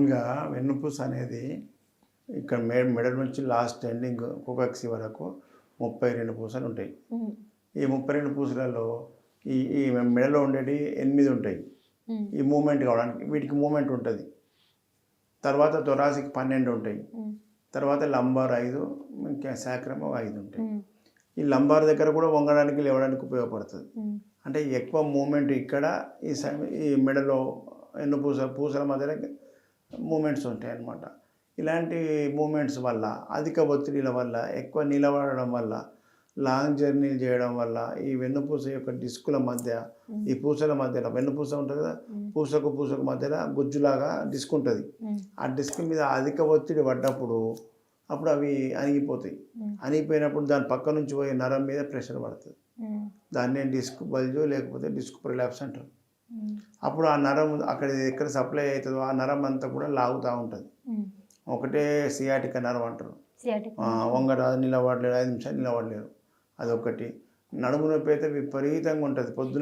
ఇంకా వెన్నుపూస అనేది ఇక్కడ మెడ నుంచి లాస్ట్ ఎండింగ్ కోకాక్సి వరకు 32 పూసలు ఉంటాయి. ఈ 32 పూసలలో ఈ మెడలో ఉండేవి 8 ఉంటాయి. ఈ మూమెంట్ కావడానికి వీటికి మూమెంట్ ఉంటుంది. తర్వాత థొరాసిక్ 12 ఉంటాయి. తర్వాత లంబార్ 5, ఇంకా సాక్రమ్ 5 ఉంటాయి. ఈ లంబార్ దగ్గర కూడా వంగడానికి లేవడానికి ఉపయోగపడుతుంది. అంటే ఎక్కువ మూమెంట్ ఇక్కడ ఈ మెడలో పూసల మధ్యలో మూమెంట్స్ ఉంటాయి అన్నమాట. ఇలాంటి మూమెంట్స్ వల్ల, అధిక ఒత్తిడిల వల్ల, ఎక్కువ నిలబడడం వల్ల, లాంగ్ జర్నీలు చేయడం వల్ల ఈ వెన్నుపూస యొక్క డిస్కుల మధ్య, ఈ పూసల మధ్యలో వెన్నుపూస ఉంటుంది కదా, పూసకు మధ్యలో గుజ్జులాగా డిస్క్ ఉంటుంది. ఆ డిస్క్ మీద అధిక ఒత్తిడి పడ్డప్పుడు అప్పుడు అవి అణిగిపోతాయి. అణిగిపోయినప్పుడు దాని పక్క నుంచి పోయే నరం మీద ప్రెషర్ పడుతుంది. దాన్నే డిస్క్ బల్జు లేకపోతే డిస్క్ ప్రొలాప్స్ అంటారు. అప్పుడు ఆ నరం ఎక్కడ సప్లై అవుతుందో ఆ నరం అంతా కూడా లాగుతూ ఉంటుంది. ఒకటే సియాటిక నరం అంటారు. వంగరాదు, నిలబడలేరు, 5 నిమిషాలు నిలబడలేరు. అదొకటి. నడుము నొప్పి అయితే విపరీతంగా ఉంటుంది. పొద్దున